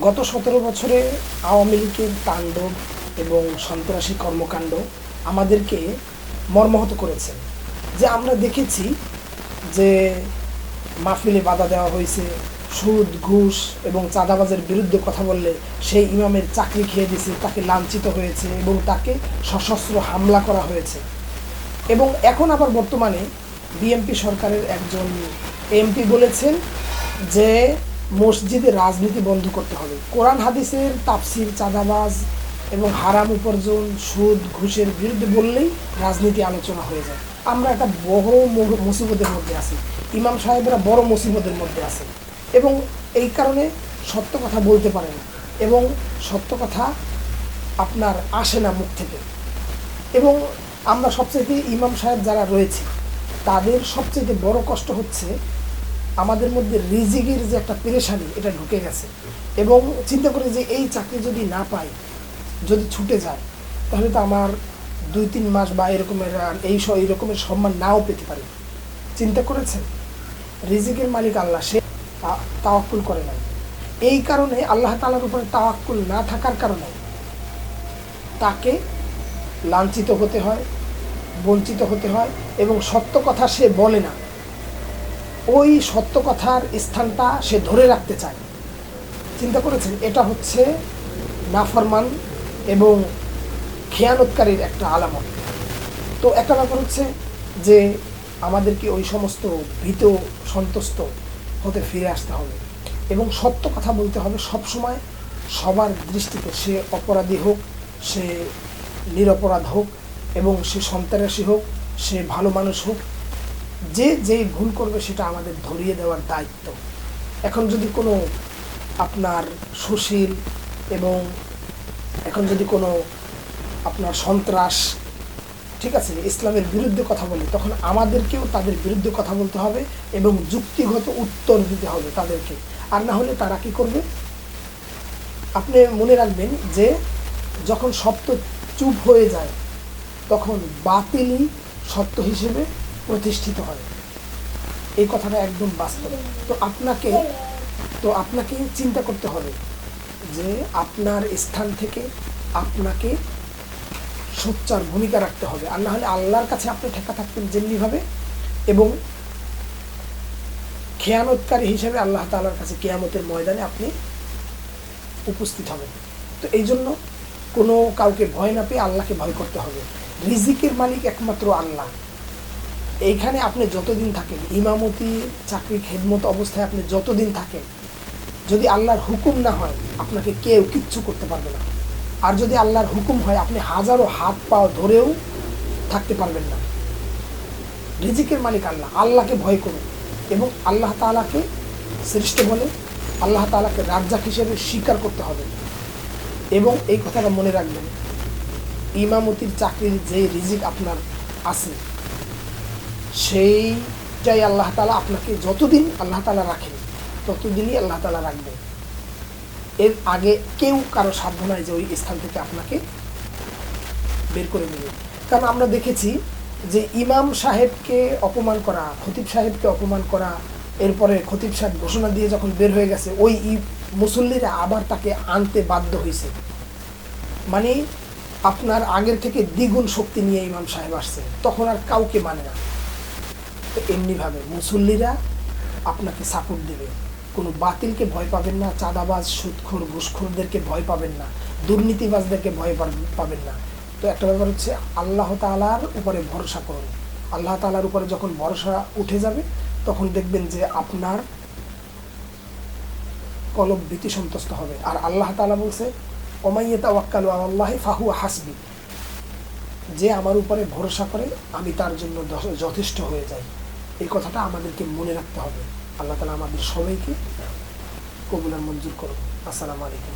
গত ১৭ বছরে আওয়ামী লীগের তাণ্ডব এবং সন্ত্রাসী কর্মকাণ্ড আমাদেরকে মর্মাহত করেছে। যে আমরা দেখেছি যে মাহফিলে বাধা দেওয়া হয়েছে, সুদ ঘুষ এবং চাঁদাবাজের বিরুদ্ধে কথা বললে সেই ইমামের চাকরি খেয়ে দিয়েছে, তাকে লাঞ্ছিত হয়েছে এবং তাকে সশস্ত্র হামলা করা হয়েছে। এবং এখন আবার বর্তমানে বিএনপি সরকারের একজন এমপি বলেছেন যে মসজিদে রাজনীতি বন্ধ করতে হবে। কোরআন হাদিসের তাফসির চাঁদাবাজ এবং হারাম উপার্জন সুদ ঘুষের বিরুদ্ধে বললেই রাজনীতি আলোচনা হয়ে যায়। আমরা একটা বড় মুসিবতের মধ্যে আছি, ইমাম সাহেবরা বড় মুসিবতের মধ্যে আছে এবং এই কারণে সত্য কথা বলতে পারে না এবং সত্য কথা আপনার আসে না মুখ থেকে। এবং আমরা সবচেয়ে ইমাম সাহেব যারা রয়েছে তাদের সবচেয়ে বড় কষ্ট হচ্ছে আমাদের মধ্যে রিজিকের যে একটা পেরেশানি, এটা ঢুকে গেছে। এবং চিন্তা করি যে এই চাকরি যদি না পাই, যদি ছুটে যায়, তাহলে তো আমার ২-৩ মাস বা এরকমের এই রকমের সম্মান নাও পেতে পারি। চিন্তা করেছেন, রিজিকের মালিক আল্লাহ, সে তাওয়াক্কুল করে নাই। এই কারণে আল্লাহ তাআলার উপরে তাওয়াক্কুল না থাকার কারণে তাকে লাঞ্ছিত হতে হয়, বঞ্চিত হতে হয় এবং সত্য কথা সে বলে না। ওই সত্য কথার স্থানটা সে ধরে রাখতে চায়। চিন্তা করেছেন, এটা হচ্ছে নাফরমান এবং খেয়ানতকারীর একটা আলামত। তো একটা ব্যাপার হচ্ছে যে আমাদেরকে ওই সমস্ত ভীত সন্তুষ্ট হতে ফিরে আসতে হবে এবং সত্য কথা বলতে হবে সবসময়, সবার দৃষ্টিতে। সে অপরাধী হোক, সে নিরপরাধ হোক এবং সে সন্ত্রাসী হোক, সে ভালো মানুষ হোক, যে যেই ভুল করবে সেটা আমাদের ধরিয়ে দেওয়ার দায়িত্ব। এখন যদি কোনো আপনার সুশীল এবং এখন যদি কোনো আপনার সন্ত্রাস, ঠিক আছে, ইসলামের বিরুদ্ধে কথা বলে, তখন আমাদেরকেও তাদের বিরুদ্ধে কথা বলতে হবে এবং যুক্তিগত উত্তর দিতে হবে তাদেরকে। আর না হলে তারা কী করবে? আপনি মনে রাখবেন যে যখন সত্য চুপ হয়ে যায় তখন বাতিলই সত্য হিসেবে প্রতিষ্ঠিত হয়। এই কথাটা একদম বাস্তব। তো আপনাকে চিন্তা করতে হবে যে আপনার স্থান থেকে আপনাকে সোচ্চার ভূমিকা রাখতে হবে। আর না হলে আল্লাহর কাছে আপনি ঠেকা থাকবেন যেমনিভাবে এবং খেয়ানতকারী হিসেবে আল্লাহ তাআলার কাছে কিয়ামতের ময়দানে আপনি উপস্থিত হবেন। তো এই জন্য কোনো কাউকে ভয় না পেয়ে আল্লাহকে ভয় করতে হবে। রিজিকের মালিক একমাত্র আল্লাহ। এইখানে আপনি যতদিন থাকেন, ইমামতি চাকরি খেদমত অবস্থায় আপনি যতদিন থাকেন, যদি আল্লাহর হুকুম না হয় আপনাকে কেউ কিচ্ছু করতে পারবে না। আর যদি আল্লাহর হুকুম হয় আপনি হাজারো হাত পা ধরেও থাকতে পারবেন না। রিজিকের মালিক আল্লাহ, আল্লাহকে ভয় করুন এবং আল্লাহ তাআলাকে শ্রেষ্ঠ বলে আল্লাহ তাআলাকে রাজ্জাক হিসেবে স্বীকার করতে হবে। এবং এই কথাটা মনে রাখবেন, ইমামতির চাকরির যে রিজিক আপনার আছে সেইটাই আল্লাহ তাআলা আপনাকে যতদিন আল্লাহ তাআলা রাখেন ততদিনই আল্লাহ তাআলা রাখবেন। এর আগে কেউ কারো সাধ্য নয় যে ওই স্থান থেকে আপনাকে বের করে দেবে। কারণ আমরা দেখেছি যে ইমাম সাহেবকে অপমান করা, খতিব সাহেবকে অপমান করা, এরপরে খতিব সাহেব ঘোষণা দিয়ে যখন বের হয়ে গেছে ওই মুসল্লিরা আবার তাকে আনতে বাধ্য হয়েছে। মানে আপনার আগের থেকে দ্বিগুণ শক্তি নিয়ে ইমাম সাহেব আসছে, তখন আর কাউকে মানে না। তো এমনিভাবে মুসল্লিরা আপনাকে সাপোর্ট দেবে। কোনো বাতিলকে ভয় পাবেন না, চাঁদাবাজ সুদখোর ঘুষখোরদেরকে ভয় পাবেন না, দুর্নীতিবাজদেরকে ভয় পাবেন না। তো একটা ব্যাপার হচ্ছে আল্লাহ তাআলার উপরে ভরসা করুন। আল্লাহ তাআলার উপরে যখন ভরসা উঠে যাবে তখন দেখবেন যে আপনার কলব ভীতি সন্তুষ্ট হবে। আর আল্লাহ তাআলা বলছে, ওমান ইয়াতাওয়াক্কালু আলাল্লাহি ফাহুয়া হাসবি, যে আমার উপরে ভরসা করে আমি তার জন্য যথেষ্ট হয়ে যাই। এই কথাটা আমাদেরকে মনে রাখতে হবে। আল্লাহ তাআলা আমাদের সবাইকে কবুল আর মঞ্জুর করুন। আসসালামু আলাইকুম।